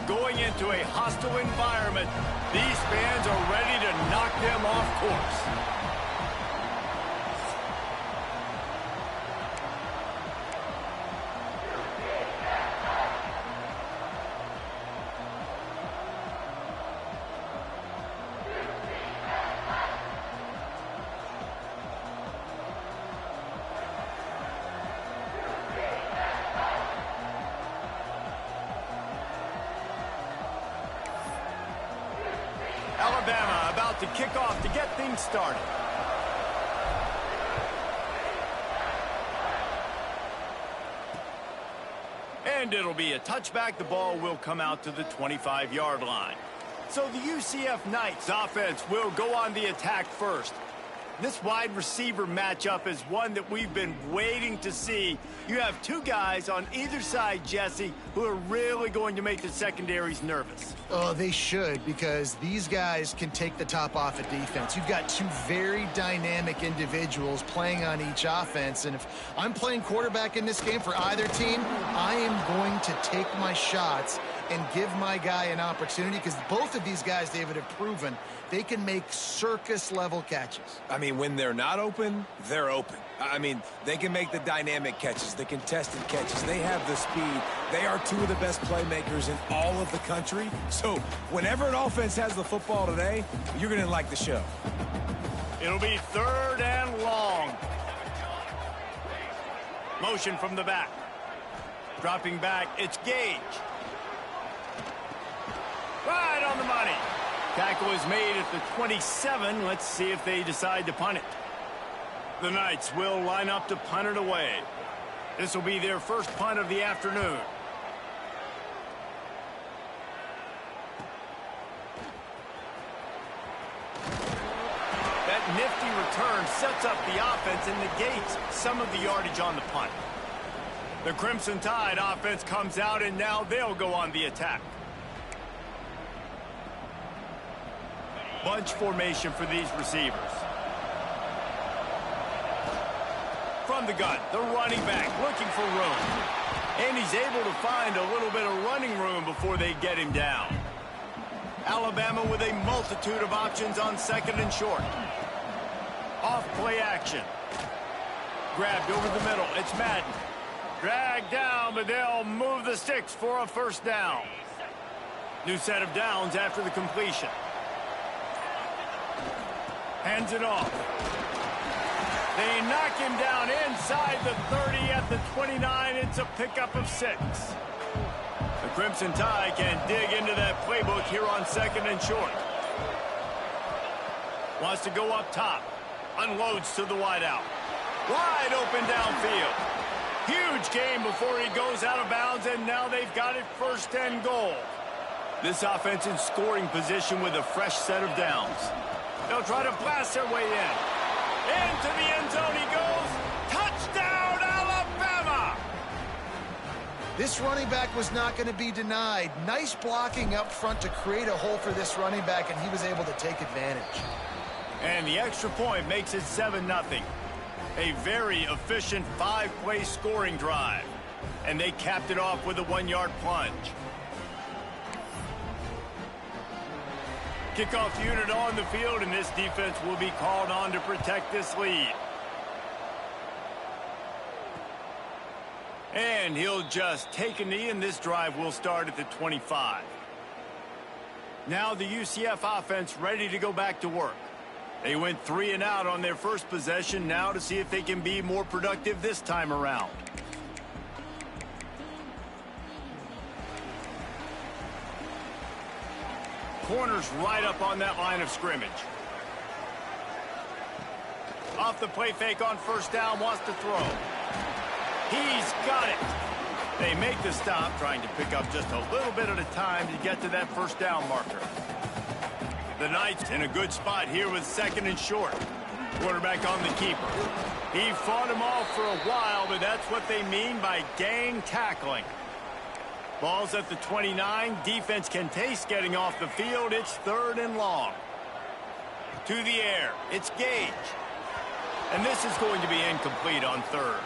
going into a hostile environment. These fans are ready to knock them off course. Alabama about to kick off to get things started. And it'll be a touchback. The ball will come out to the 25-yard line. So the UCF Knights offense will go on the attack first. This wide receiver matchup is one that we've been waiting to see. You have two guys on either side, Jesse, who are really going to make the secondaries nervous. Oh, they should, because these guys can take the top off of defense. You've got two very dynamic individuals playing on each offense, and if I'm playing quarterback in this game for either team, I am going to take my shots and give my guy an opportunity, because both of these guys, David, have proven they can make circus-level catches. I mean, when they're not open, they're open. I mean, they can make the dynamic catches, the contested catches. They have the speed. They are two of the best playmakers in all of the country. So whenever an offense has the football today, you're going to like the show. It'll be 3rd and long. Motion from the back. Dropping back, it's Gage. Right on the money. Tackle is made at the 27. Let's see if they decide to punt it. The Knights will line up to punt it away. This will be their first punt of the afternoon. That nifty return sets up the offense and negates some of the yardage on the punt. The Crimson Tide offense comes out, and now they'll go on the attack. Bunch formation for these receivers. From the gun, the running back looking for room. And he's able to find a little bit of running room before they get him down. Alabama with a multitude of options on 2nd and short. Off play action. Grabbed over the middle. It's Madden. Dragged down, but they'll move the sticks for a first down. New set of downs after the completion. Hands it off. They knock him down inside the 30 at the 29. It's a pickup of 6. The Crimson Tide can dig into that playbook here on 2nd and short. Wants to go up top. Unloads to the wideout. Wide open downfield. Huge game before he goes out of bounds, and now they've got it 1st and goal. This offense in scoring position with a fresh set of downs. They'll try to blast their way in. Into the end zone he goes. Touchdown, Alabama! This running back was not going to be denied. Nice blocking up front to create a hole for this running back, and he was able to take advantage. And the extra point makes it 7-0. A very efficient 5-play scoring drive. And they capped it off with a 1-yard plunge. Kickoff unit on the field, and this defense will be called on to protect this lead. And he'll just take a knee, and this drive will start at the 25. Now the UCF offense ready to go back to work. They went 3 and out on their first possession, now to see if they can be more productive this time around. Corners right up on that line of scrimmage. Off the play fake on 1st down, wants to throw. He's got it. They make the stop, trying to pick up just a little bit at a time to get to that 1st down marker. The Knights in a good spot here with 2nd and short. Quarterback on the keeper. He fought him off for a while, but that's what they mean by gang tackling. Ball's at the 29. Defense can taste getting off the field. It's 3rd and long. To the air. It's Gage. And this is going to be incomplete on 3rd.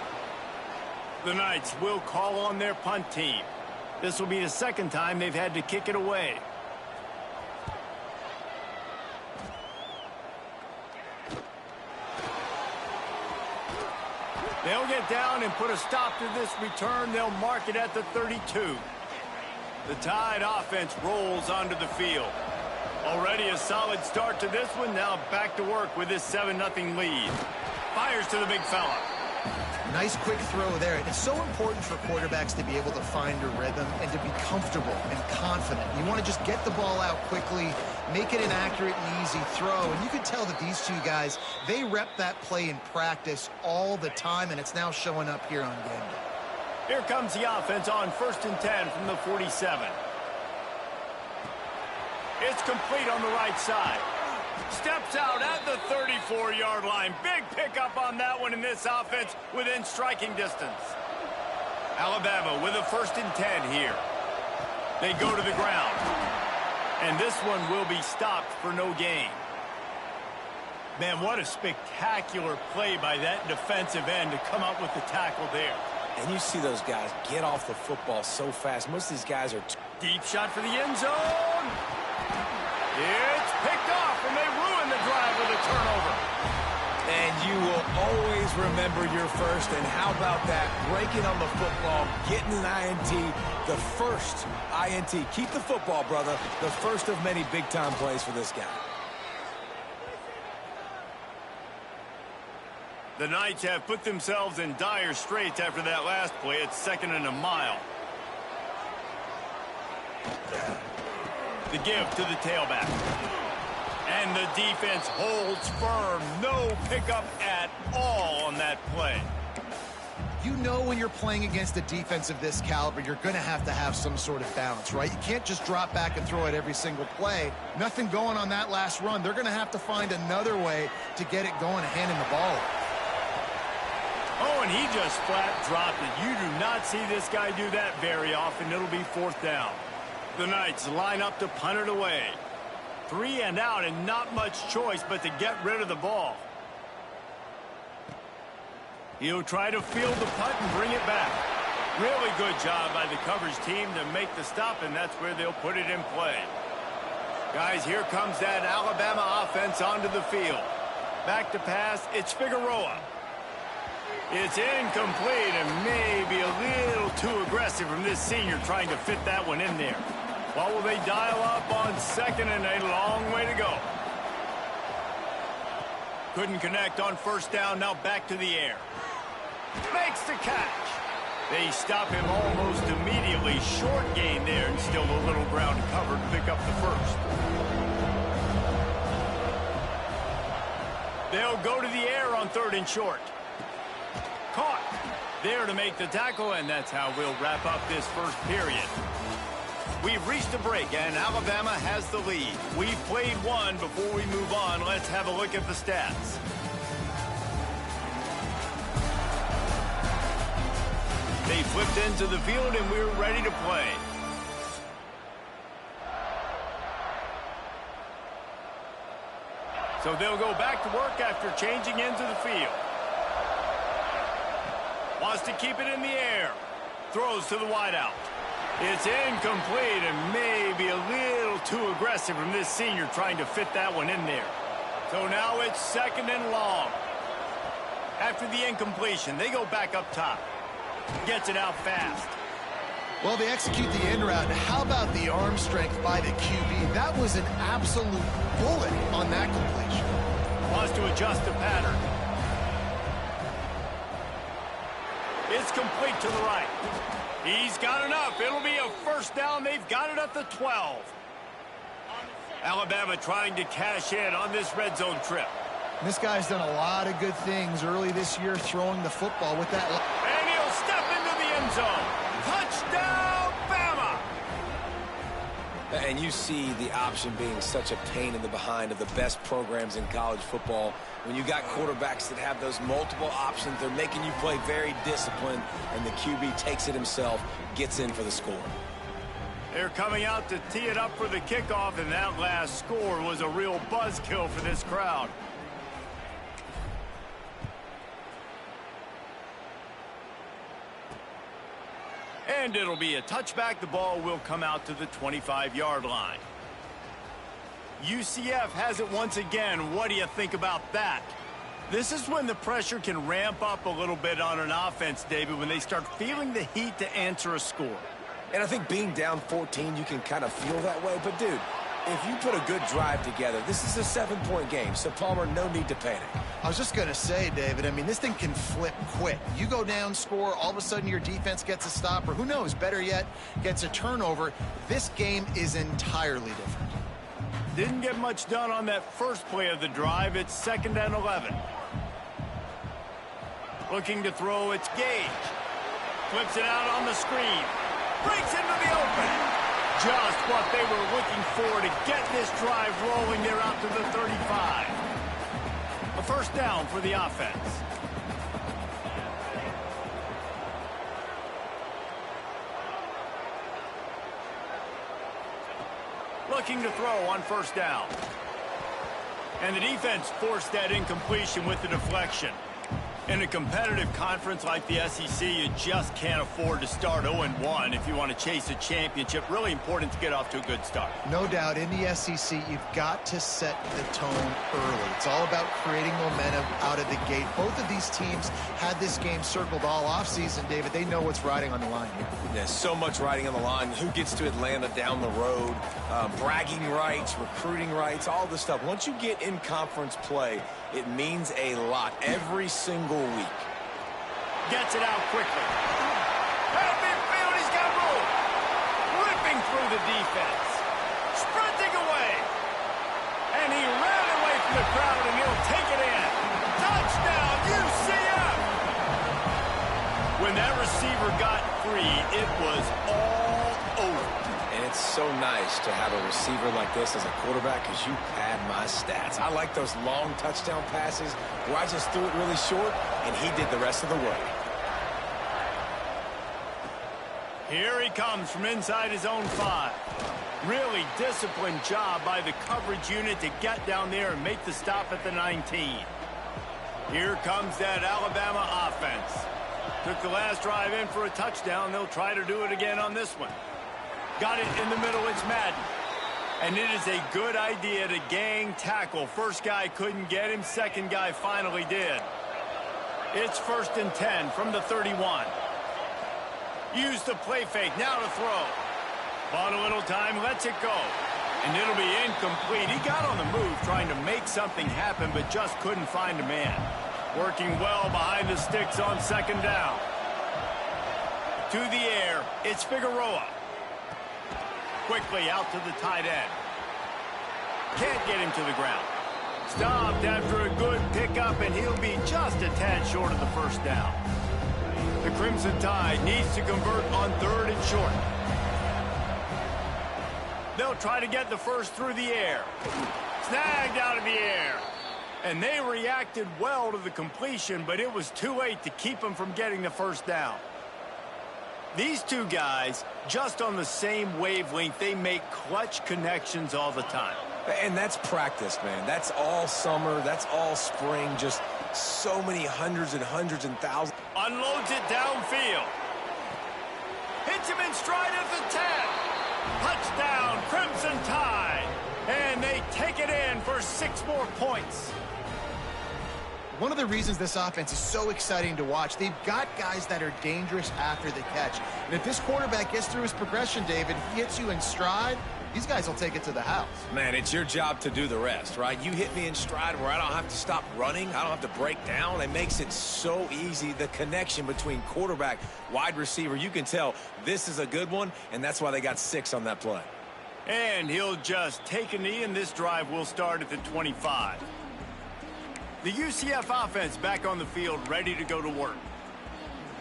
The Knights will call on their punt team. This will be the second time they've had to kick it away. They'll get down and put a stop to this return. They'll mark it at the 32. The Tide offense rolls onto the field. Already a solid start to this one. Now back to work with this 7-0 lead. Fires to the big fella. Nice quick throw there. It's so important for quarterbacks to be able to find a rhythm and to be comfortable and confident. You want to just get the ball out quickly, make it an accurate and easy throw. And you can tell that these two guys, they rep that play in practice all the time, and it's now showing up here on game day. Here comes the offense on 1st and 10 from the 47. It's complete on the right side. Steps out at the 34-yard line. Big pickup on that one in this offense within striking distance. Alabama with a 1st and 10 here. They go to the ground. And this one will be stopped for no gain. Man, what a spectacular play by that defensive end to come up with the tackle there. And you see those guys get off the football so fast. Most of these guys are... Deep shot for the end zone. It's picked off, and they ruin the drive with a turnover. And you will always remember your first. And how about that? Breaking on the football, getting an INT, the first INT. Keep the football, brother. The first of many big-time plays for this guy. The Knights have put themselves in dire straits after that last play. It's 2nd and a mile. The give to the tailback. And the defense holds firm. No pickup at all on that play. You know when you're playing against a defense of this caliber, you're going to have some sort of balance, right? You can't just drop back and throw it every single play. Nothing going on that last run. They're going to have to find another way to get it going and handing the ball off. Oh, and he just flat dropped it. You do not see this guy do that very often. It'll be 4th down. The Knights line up to punt it away. 3 and out, and not much choice but to get rid of the ball. He'll try to field the punt and bring it back. Really good job by the coverage team to make the stop, and that's where they'll put it in play. Guys, here comes that Alabama offense onto the field. Back to pass, it's Figueroa. It's incomplete and maybe a little too aggressive from this senior trying to fit that one in there. What will they dial up on 2nd and a long way to go? Couldn't connect on 1st down, now back to the air. Makes the catch. They stop him almost immediately. Short gain there and still a little ground to cover to pick up the first. They'll go to the air on 3rd and short. Caught there to make the tackle, and that's how we'll wrap up this first period. We've reached a break, and Alabama has the lead. We've played one. Before we move on, let's have a look at the stats. They flipped into the field, and we're ready to play. So they'll go back to work after changing into the field. Wants to keep it in the air. Throws to the wideout. It's incomplete and maybe a little too aggressive from this senior trying to fit that one in there. So now it's 2nd and long. After the incompletion, they go back up top. Gets it out fast. Well, they execute the in route. How about the arm strength by the QB? That was an absolute bullet on that completion. Wants to adjust the pattern. It's complete to the right. He's got enough. It'll be a 1st down. They've got it at the 12. Alabama trying to cash in on this red zone trip. This guy's done a lot of good things early this year throwing the football with that. And he'll step into the end zone. Touchdown, Bama! And you see the option being such a pain in the behind of the best programs in college football. When you got quarterbacks that have those multiple options, they're making you play very disciplined, and the QB takes it himself, gets in for the score. They're coming out to tee it up for the kickoff, and that last score was a real buzzkill for this crowd. And it'll be a touchback. The ball will come out to the 25-yard line. UCF has it once again. What do you think about that? This is when the pressure can ramp up a little bit on an offense, David, when they start feeling the heat to answer a score. And I think being down 14, you can kind of feel that way. But, dude, if you put a good drive together, this is a 7-point game. So, Palmer, no need to panic. I was just going to say, David, I mean, this thing can flip quick. You go down, score, all of a sudden your defense gets a stop, or who knows, better yet, gets a turnover. This game is entirely different. Didn't get much done on that first play of the drive. It's 2nd and 11. Looking to throw, it's Gage. Flips it out on the screen. Breaks into the open. Just what they were looking for to get this drive rolling. They're out to the 35. A first down for the offense. Looking to throw on first down. And the defense forced that incompletion with the deflection. In a competitive conference like the SEC, you just can't afford to start 0-1 if you want to chase a championship. Really important to get off to a good start. No doubt, in the SEC, you've got to set the tone early. It's all about creating momentum out of the gate. Both of these teams had this game circled all offseason, David. They know what's riding on the line here. There's so much riding on the line. Who gets to Atlanta down the road, bragging rights, recruiting rights, all this stuff. Once you get in conference play, it means a lot every single week. Gets it out quickly. At midfield, he's got room. Ripping through the defense. Sprinting away. And he ran away from the crowd, and he'll take it in. Touchdown, UCF! When that receiver got free, it was all over. And it's so nice to have a receiver like this as a quarterback because you pad my stats. I like those long touchdown passes where I just threw it really short and he did the rest of the work. Here he comes from inside his own 5. Really disciplined job by the coverage unit to get down there and make the stop at the 19. Here comes that Alabama offense. Took the last drive in for a touchdown. They'll try to do it again on this one. Got it in the middle. It's Madden. And it is a good idea to gang tackle. First guy couldn't get him. Second guy finally did. It's 1st and 10 from the 31. Use the play fake. Now to throw. Bought a little time. Lets it go. And it'll be incomplete. He got on the move trying to make something happen, but just couldn't find a man. Working well behind the sticks on 2nd down. To the air. It's Figueroa. Quickly out to the tight end. Can't get him to the ground. Stopped after a good pickup, and he'll be just a tad short of the first down. The Crimson Tide needs to convert on 3rd and short. They'll try to get the first through the air. Snagged out of the air. And they reacted well to the completion, but it was too late to keep them from getting the first down. These two guys, just on the same wavelength, they make clutch connections all the time. And that's practice, man. That's all summer. That's all spring. Just so many hundreds and hundreds and thousands. Unloads it downfield. Hits him in stride at the 10. Touchdown, Crimson Tide. And they take it in for 6 more points. One of the reasons this offense is so exciting to watch, they've got guys that are dangerous after the catch. And if this quarterback gets through his progression, David, he hits you in stride, these guys will take it to the house. Man, it's your job to do the rest, right? You hit me in stride where I don't have to stop running. I don't have to break down. It makes it so easy. The connection between quarterback, wide receiver, you can tell this is a good one, and that's why they got 6 on that play. And he'll just take a knee, and this drive will start at the 25. The UCF offense back on the field, ready to go to work.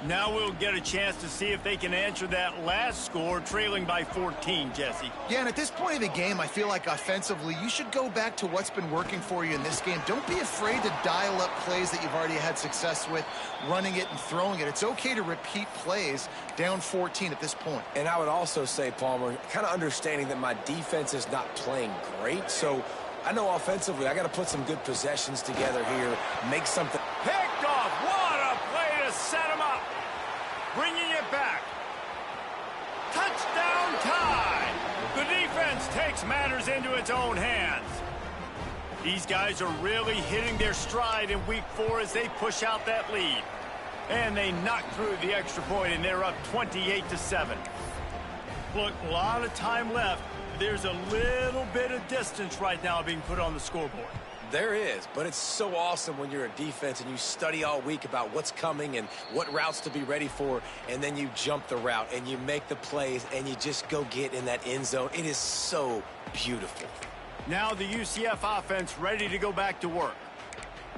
Now we'll get a chance to see if they can answer that last score, trailing by 14, Jesse. Yeah, and at this point of the game, I feel like offensively, you should go back to what's been working for you in this game. Don't be afraid to dial up plays that you've already had success with, running it and throwing it. It's okay to repeat plays down 14 at this point. And I would also say, Palmer, kind of understanding that my defense is not playing great, so I know offensively I got to put some good possessions together here, make something. Picked off. What a play to set him up. Bringing it back. offense takes matters into its own hands. These guys are really hitting their stride in week 4 as they push out that lead. And they knock through the extra point, and they're up 28-7. Look, a lot of time left. There's a little bit of distance right now being put on the scoreboard. There is, but it's so awesome when you're a defense and you study all week about what's coming and what routes to be ready for, and then you jump the route and you make the plays and you just go get in that end zone. It is so beautiful. Now the UCF offense ready to go back to work.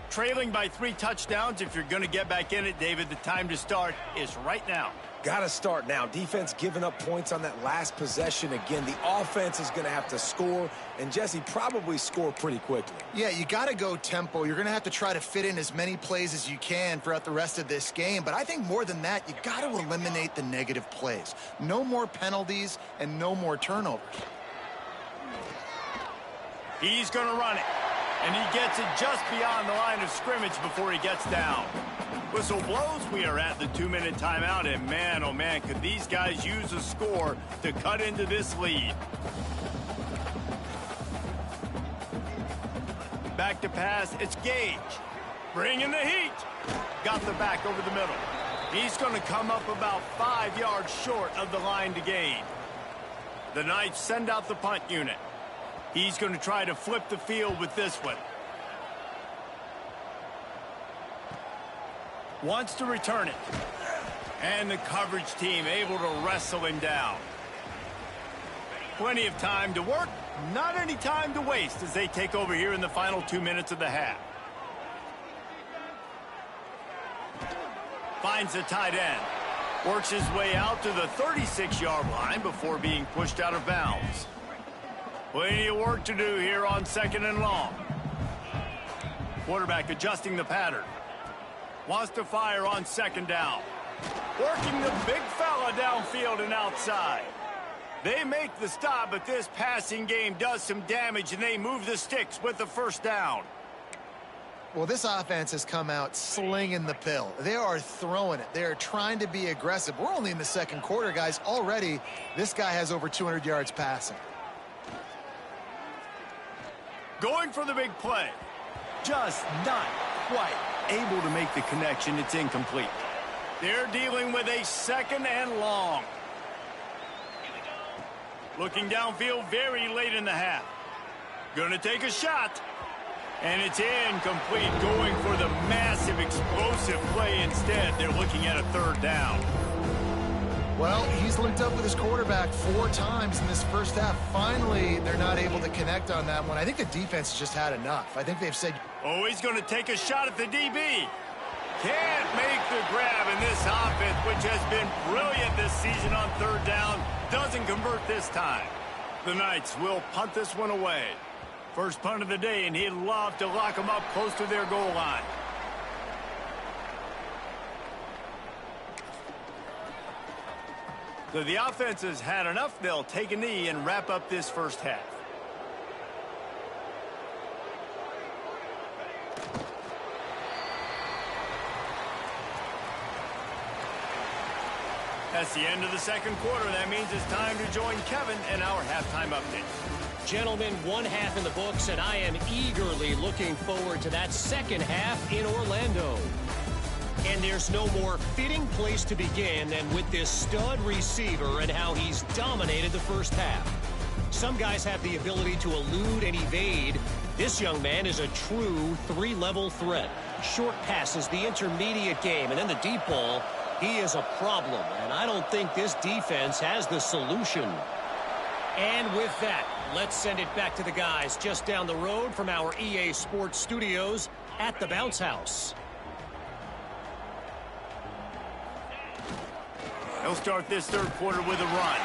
Trailing by 3 touchdowns. If you're going to get back in it, David, the time to start is right now. Gotta start now. Defense giving up points on that last possession. Again, the offense is going to have to score, and Jesse probably score pretty quickly. Yeah, you got to go tempo. You're going to have to try to fit in as many plays as you can throughout the rest of this game. But I think more than that, you got to eliminate the negative plays. No more penalties and no more turnovers. He's going to run it, and he gets it just beyond the line of scrimmage before he gets down. Whistle blows. We are at the 2-minute timeout, and man, oh man, could these guys use a score to cut into this lead. Back to pass, it's Gage. Bringing the heat. Got the back over the middle. He's going to come up about 5 yards short of the line to gain. The Knights send out the punt unit. He's going to try to flip the field with this one. Wants to return it. And the coverage team able to wrestle him down. Plenty of time to work, not any time to waste as they take over here in the final 2 minutes of the half. Finds the tight end. Works his way out to the 36-yard line before being pushed out of bounds. Plenty of work to do here on 2nd and long. Quarterback adjusting the pattern. Wants to fire on 2nd down. Working the big fella downfield and outside. They make the stop, but this passing game does some damage, and they move the sticks with the 1st down. Well, this offense has come out slinging the pill. They are throwing it. They are trying to be aggressive. We're only in the 2nd quarter, guys. Already, this guy has over 200 yards passing. Going for the big play. Just not quite able to make the connection. It's incomplete. They're dealing with a 2nd and long. Looking downfield very late in the half. Gonna take a shot. And it's incomplete. Going for the massive explosive play instead. They're looking at a 3rd down. Well, he's linked up with his quarterback 4 times in this 1st half. Finally, they're not able to connect on that one. I think the defense has just had enough. I think they've said... Oh, he's going to take a shot at the DB. Can't make the grab, in this offense, which has been brilliant this season on 3rd down, doesn't convert this time. The Knights will punt this one away. First punt of the day, and he'd love to lock them up close to their goal line. So the offense has had enough. They'll take a knee and wrap up this 1st half. That's the end of the 2nd quarter. That means it's time to join Kevin in our halftime update. Gentlemen, 1 half in the books, and I am eagerly looking forward to that 2nd half in Orlando. And there's no more fitting place to begin than with this stud receiver and how he's dominated the 1st half. Some guys have the ability to elude and evade. This young man is a true 3-level threat. Short passes, the intermediate game, and then the deep ball. He is a problem, and I don't think this defense has the solution. And with that, let's send it back to the guys just down the road from our EA Sports studios at the Bounce House. He'll start this 3rd quarter with a run.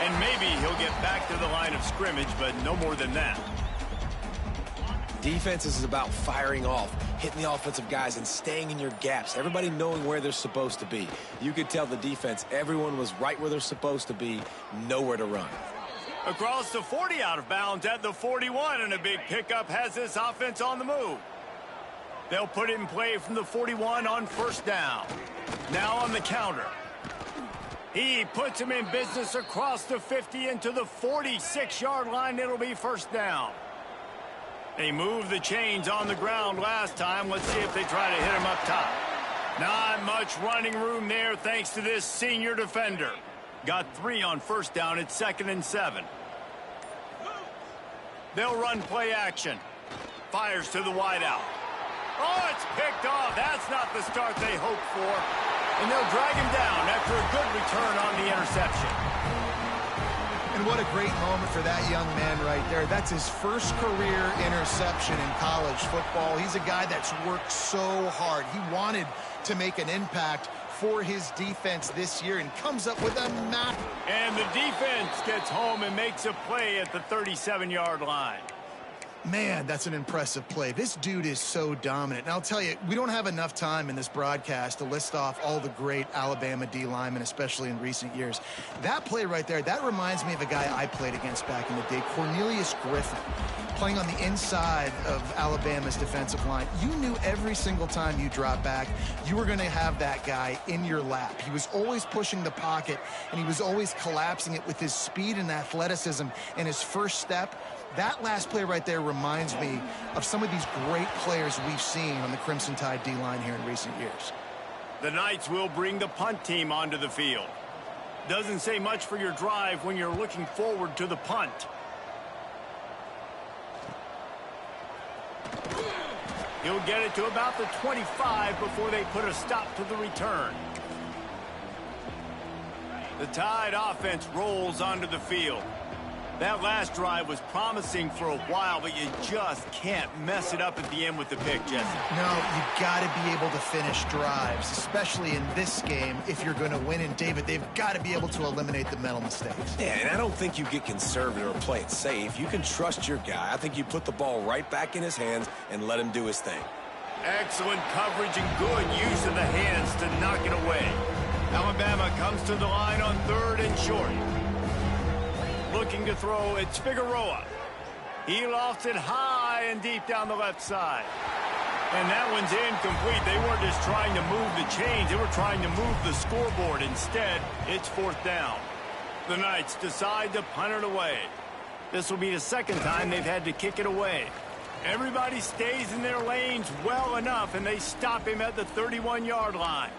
And maybe he'll get back to the line of scrimmage, but no more than that. Defense is about firing off, hitting the offensive guys, and staying in your gaps. Everybody knowing where they're supposed to be. You could tell the defense, everyone was right where they're supposed to be, nowhere to run. Across the 40, out of bounds at the 41, and a big pickup has this offense on the move. They'll put it in play from the 41 on 1st down. Now on the counter. He puts him in business across the 50 into the 46-yard line. It'll be first down. They moved the chains on the ground last time. Let's see if they try to hit him up top. Not much running room there thanks to this senior defender. Got 3 on first down. It's 2nd and 7. They'll run play action. Fires to the wideout. Oh, it's picked off. That's not the start they hoped for. And they'll drag him down after a good return on the interception. And what a great moment for that young man right there. That's his first career interception in college football. He's a guy that's worked so hard. He wanted to make an impact for his defense this year and comes up with a map. And the defense gets home and makes a play at the 37-yard line. Man, that's an impressive play. This dude is so dominant. And I'll tell you, we don't have enough time in this broadcast to list off all the great Alabama D linemen, especially in recent years. That play right there, that reminds me of a guy I played against back in the day, Cornelius Griffin, playing on the inside of Alabama's defensive line. You knew every single time you dropped back, you were going to have that guy in your lap. He was always pushing the pocket, and he was always collapsing it with his speed and athleticism and his first step. That last play right there reminds me of some of these great players we've seen on the Crimson Tide D-line here in recent years. The Knights will bring the punt team onto the field. Doesn't say much for your drive when you're looking forward to the punt. He'll get it to about the 25 before they put a stop to the return. The Tide offense rolls onto the field. That last drive was promising for a while, but you just can't mess it up at the end with the pick, Jesse. No, you got to be able to finish drives, especially in this game if you're going to win. And, David, they've got to be able to eliminate the mental mistakes. Yeah, and I don't think you get conservative or play it safe. You can trust your guy. I think you put the ball right back in his hands and let him do his thing. Excellent coverage and good use of the hands to knock it away. Alabama comes to the line on 3rd and short. Looking to throw, it's Figueroa. He lofts it high and deep down the left side. And that one's incomplete. They weren't just trying to move the chains. They were trying to move the scoreboard. Instead, it's 4th down. The Knights decide to punt it away. This will be the 2nd time they've had to kick it away. Everybody stays in their lanes well enough, and they stop him at the 31-yard line.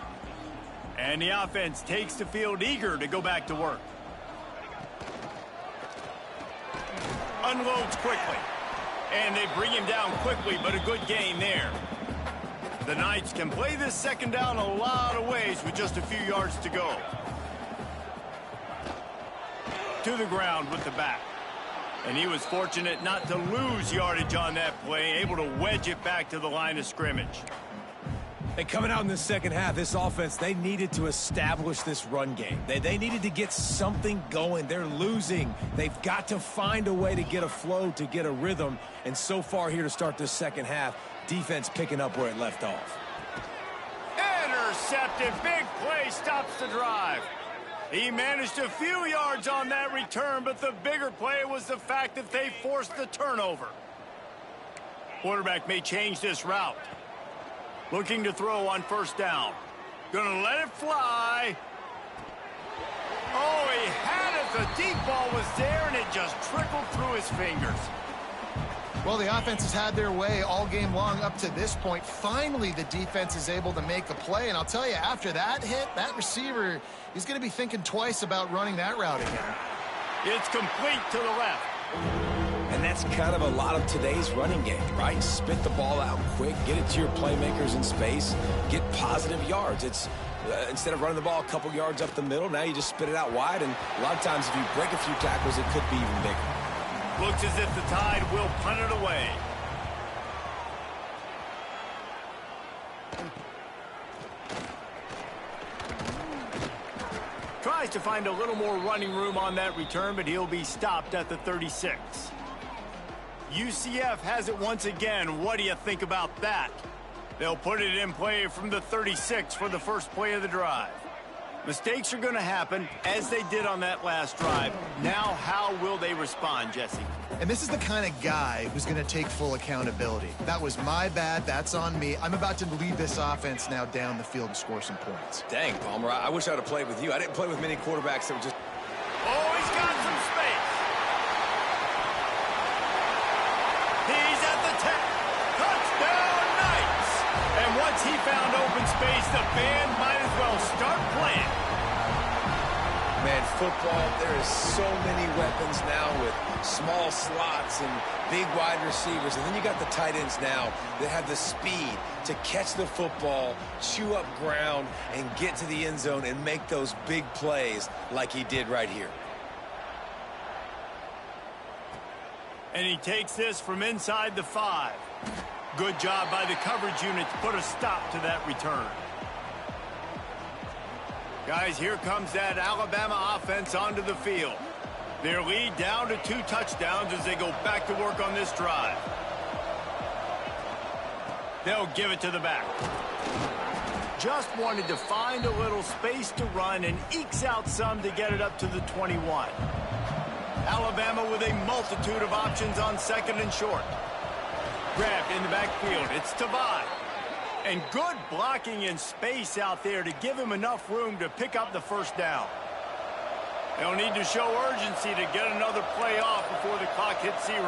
And the offense takes the field eager to go back to work. Unloads quickly. And they bring him down quickly, but a good gain there. The Knights can play this 2nd down a lot of ways with just a few yards to go. To the ground with the back. And he was fortunate not to lose yardage on that play, able to wedge it back to the line of scrimmage. And coming out in the 2nd half, this offense, they needed to establish this run game. They needed to get something going. They're losing. They've got to find a way to get a flow, to get a rhythm. And so far here to start this 2nd half, defense picking up where it left off. Intercepted. Big play stops the drive. He managed a few yards on that return, but the bigger play was the fact that they forced the turnover. Quarterback may change this route. Looking to throw on 1st down. Gonna let it fly. Oh, he had it. The deep ball was there, and it just trickled through his fingers. Well, the offense has had their way all game long up to this point. Finally, the defense is able to make a play. And I'll tell you, after that hit, that receiver, he's going to be thinking twice about running that route again. It's complete to the left. And that's kind of a lot of today's running game, right? Spit the ball out quick, get it to your playmakers in space, get positive yards. It's instead of running the ball a couple yards up the middle, now you just spit it out wide. And a lot of times if you break a few tackles, it could be even bigger. Looks as if the Tide will punt it away. Tries to find a little more running room on that return, but he'll be stopped at the 36. UCF has it once again. What do you think about that? They'll put it in play from the 36 for the first play of the drive. Mistakes are going to happen, as they did on that last drive. Now, how will they respond, Jesse? And this is the kind of guy who's going to take full accountability. That was my bad. That's on me. I'm about to lead this offense now down the field and score some points. Dang, Palmer, I wish I would have played with you. I didn't play with many quarterbacks that were just... Oh, he's got some space. He's at the 10. Touchdown, Knights. And once he found open space, the band might as well start playing. Man, football, there is so many weapons now with small slots and big wide receivers. And then you got the tight ends now that have the speed to catch the football, chew up ground, and get to the end zone and make those big plays like he did right here. And he takes this from inside the 5. Good job by the coverage unit to put a stop to that return. Guys, here comes that Alabama offense onto the field. Their lead down to 2 touchdowns as they go back to work on this drive. They'll give it to the back. Just wanted to find a little space to run and ekes out some to get it up to the 21. Alabama with a multitude of options on 2nd and short. Grabbed in the backfield. It's Tavai. And good blocking in space out there to give him enough room to pick up the first down. They'll need to show urgency to get another play off before the clock hits 0.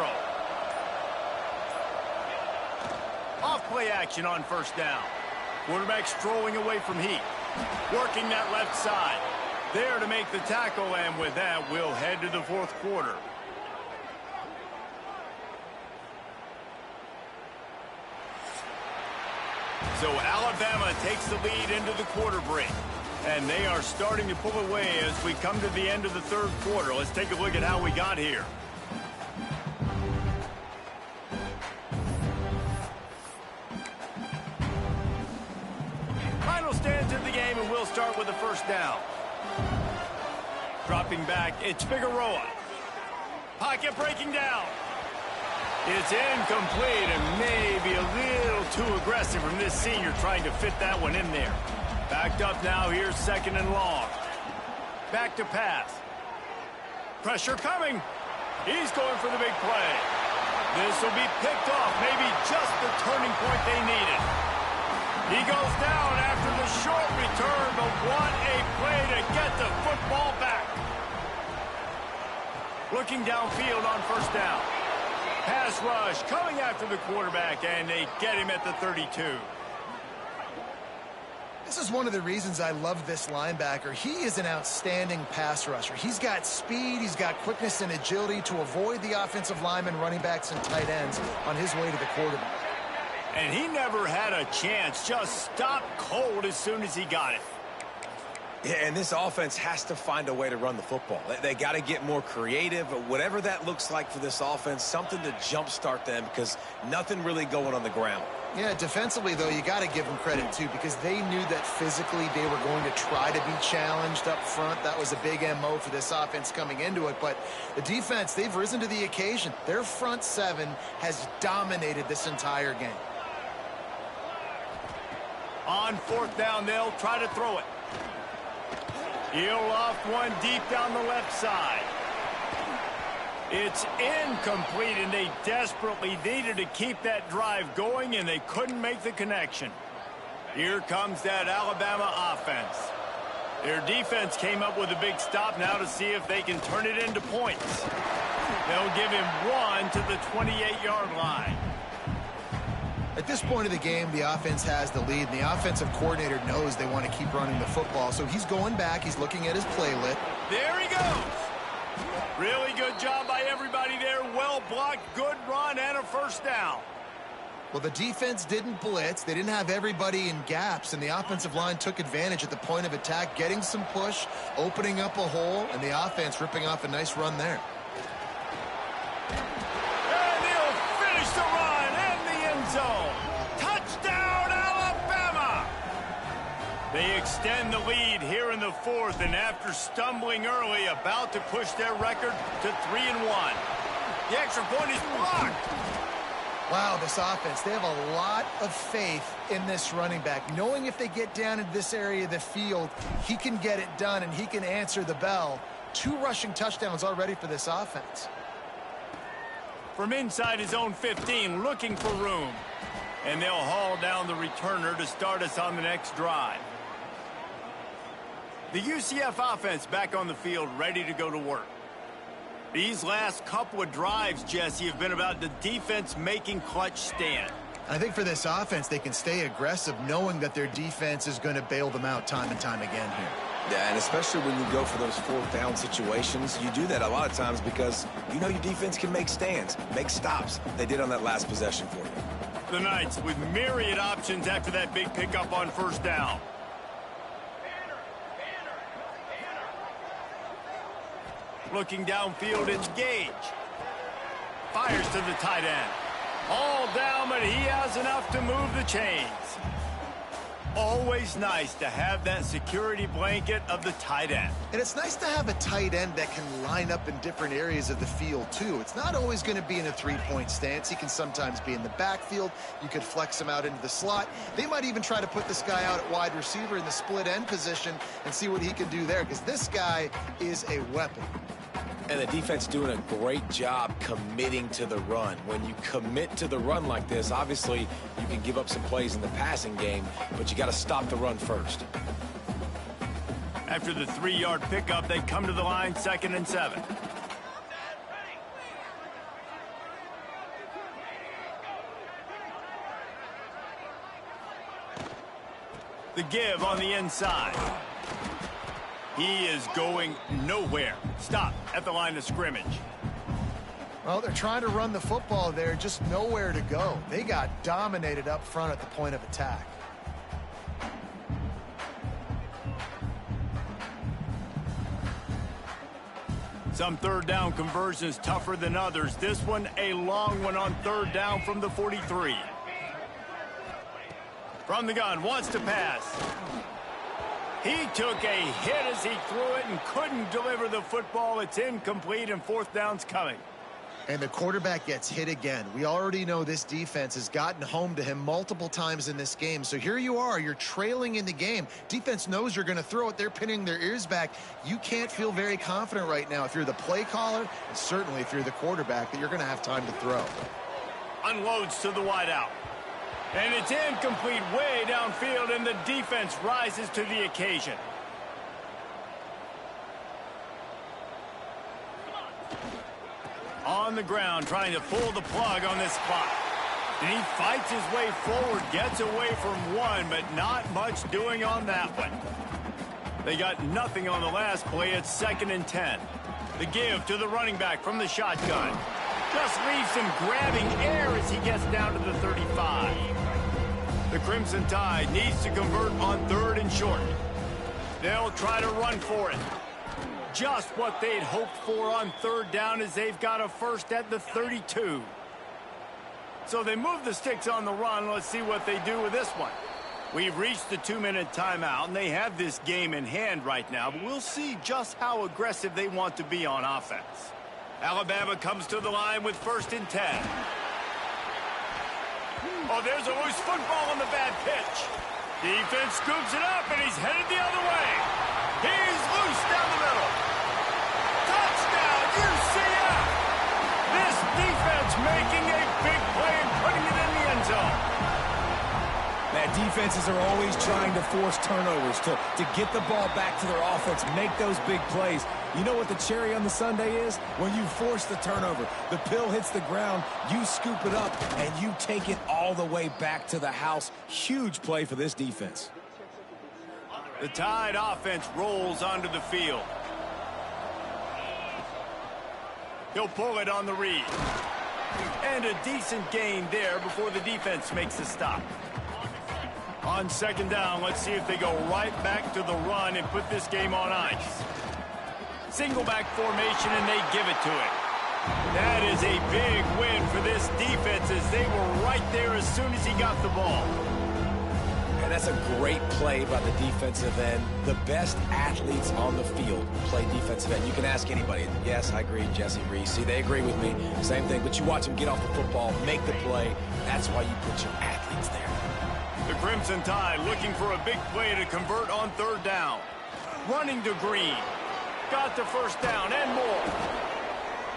Off play action on first down. Quarterback strolling away from heat. Working that left side. There to make the tackle, and with that, we'll head to the 4th quarter. So Alabama takes the lead into the quarter break. And they are starting to pull away as we come to the end of the 3rd quarter. Let's take a look at how we got here. Final stands in the game, and we'll start with the first down. Dropping back, it's Figueroa. Pocket breaking down. It's incomplete and maybe a little too aggressive from this senior trying to fit that one in there. Backed up now, here's 2nd and long. Back to pass. Pressure coming. He's going for the big play. This will be picked off, maybe just the turning point they needed. He goes down after the short return, but what a play to get the football back. Looking downfield on first down. Pass rush coming after the quarterback, and they get him at the 32. This is one of the reasons I love this linebacker. He is an outstanding pass rusher. He's got speed, he's got quickness and agility to avoid the offensive linemen, running backs, and tight ends on his way to the quarterback. And he never had a chance, just stopped cold as soon as he got it. Yeah, and this offense has to find a way to run the football. They got to get more creative, whatever that looks like for this offense, something to jumpstart them because nothing really going on the ground. Yeah, defensively, though, you got to give them credit, too, because they knew that physically they were going to try to be challenged up front. That was a big MO for this offense coming into it. But the defense, they've risen to the occasion. Their front 7 has dominated this entire game. On 4th down, they'll try to throw it. He'll loft one deep down the left side. It's incomplete, and they desperately needed to keep that drive going, and they couldn't make the connection. Here comes that Alabama offense. Their defense came up with a big stop now to see if they can turn it into points. They'll give him 1 to the 28-yard line. At this point of the game, the offense has the lead, and the offensive coordinator knows they want to keep running the football. So he's going back. He's looking at his playlet. There he goes. Really good job by everybody there. Well blocked, good run, and a first down. Well, the defense didn't blitz. They didn't have everybody in gaps, and the offensive line took advantage at the point of attack, getting some push, opening up a hole, and the offense ripping off a nice run there. And he'll finish the run in the end zone. Touchdown, Alabama! They extend the lead here in the 4th, and after stumbling early, about to push their record to 3-1. The extra point is blocked. Wow, this offense, they have a lot of faith in this running back, knowing if they get down into this area of the field, he can get it done and he can answer the bell. 2 rushing touchdowns already for this offense. from inside his own 15, looking for room. And they'll haul down the returner to start us on the next drive. The UCF offense back on the field, ready to go to work. These last couple of drives, Jesse, have been about the defense making clutch stand. I think for this offense, they can stay aggressive knowing that their defense is going to bail them out time and time again here. Yeah, and especially when you go for those fourth down situations, you do that a lot of times because you know your defense can make stands, make stops. They did on that last possession for you. The Knights with myriad options after that big pickup on first down. Looking downfield, it's Gage. Fires to the tight end. All down, but he has enough to move the chains. Always nice to have that security blanket of the tight end. And it's nice to have a tight end that can line up in different areas of the field, too. It's not always going to be in a three-point stance. He can sometimes be in the backfield. You could flex him out into the slot. They might even try to put this guy out at wide receiver in the split end position and see what he can do there, because this guy is a weapon. And the defense doing a great job committing to the run. When you commit to the run like this, obviously you can give up some plays in the passing game, but you got to stop the run first. After the 3-yard pickup, they come to the line, 2nd and 7. The give on the inside. He is going nowhere. Stop at the line of scrimmage. Well, they're trying to run the football there, just nowhere to go. They got dominated up front at the point of attack. Some third down conversions tougher than others. This one a long one on third down from the 43. From the gun, wants to pass. He took a hit as he threw it and couldn't deliver the football. It's incomplete and 4th down's coming. And the quarterback gets hit again. We already know this defense has gotten home to him multiple times in this game. So here you are, you're trailing in the game. Defense knows you're going to throw it. They're pinning their ears back. You can't feel very confident right now if you're the play caller, and certainly if you're the quarterback, that you're going to have time to throw. Unloads to the wideout. And it's incomplete way downfield, and the defense rises to the occasion. On the ground, trying to pull the plug on this clock. And he fights his way forward, gets away from one, but not much doing on that one. They got nothing on the last play. It's 2nd and 10. The give to the running back from the shotgun. Just leaves him grabbing air as he gets down to the 35. The Crimson Tide needs to convert on 3rd and short. They'll try to run for it. Just what they'd hoped for on 3rd down as they've got a first at the 32. So they move the sticks on the run. Let's see what they do with this one. We've reached the 2-minute timeout, and they have this game in hand right now, but we'll see just how aggressive they want to be on offense. Alabama comes to the line with 1st and 10. Oh, there's a loose football on the bad pitch. Defense scoops it up, and he's headed the other way. He's loose down the middle. Touchdown, UCF! This defense making a big play and putting it in the end zone. Man, defenses are always trying to force turnovers to get the ball back to their offense, make those big plays. You know what the cherry on the sundae is? When you force the turnover, the pill hits the ground, you scoop it up, and you take it all the way back to the house. Huge play for this defense. The Tide offense rolls onto the field. He'll pull it on the read. And a decent gain there before the defense makes a stop. On 2nd down, let's see if they go right back to the run and put this game on ice. Single back formation, and they give it to it. That is a big win for this defense as they were right there as soon as he got the ball. And that's a great play by the defensive end. The best athletes on the field play defensive end. You can ask anybody. Yes, I agree, Jesse Reese. See, they agree with me. Same thing, but you watch them get off the football, make the play. That's why you put your athletes there. The Crimson Tide looking for a big play to convert on 3rd down. Running to Green. Got the 1st down and more.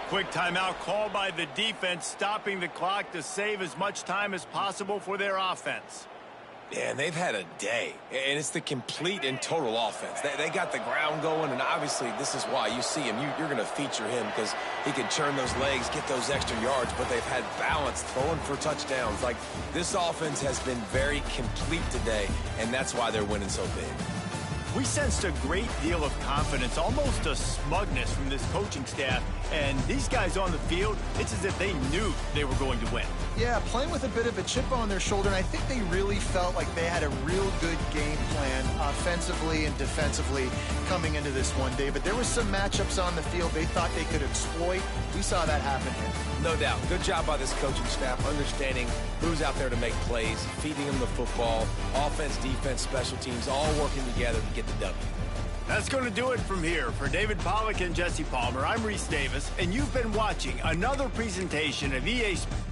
Quick timeout called by the defense, stopping the clock to save as much time as possible for their offense. Yeah, and they've had a day, and it's the complete and total offense. They got the ground going, and obviously this is why you see him. You're going to feature him because he can churn those legs, get those extra yards, but they've had balance, throwing for touchdowns. Like, this offense has been very complete today, and that's why they're winning so big. We sensed a great deal of confidence, almost a smugness from this coaching staff. And these guys on the field, it's as if they knew they were going to win. Yeah, playing with a bit of a chip on their shoulder, and I think they really felt like they had a real good game plan offensively and defensively coming into this one, David. There were some matchups on the field they thought they could exploit. We saw that happen here. No doubt. Good job by this coaching staff, understanding who's out there to make plays, feeding them the football, offense, defense, special teams, all working together to get the W. That's going to do it from here. For David Pollack and Jesse Palmer, I'm Reese Davis, and you've been watching another presentation of EA Sports.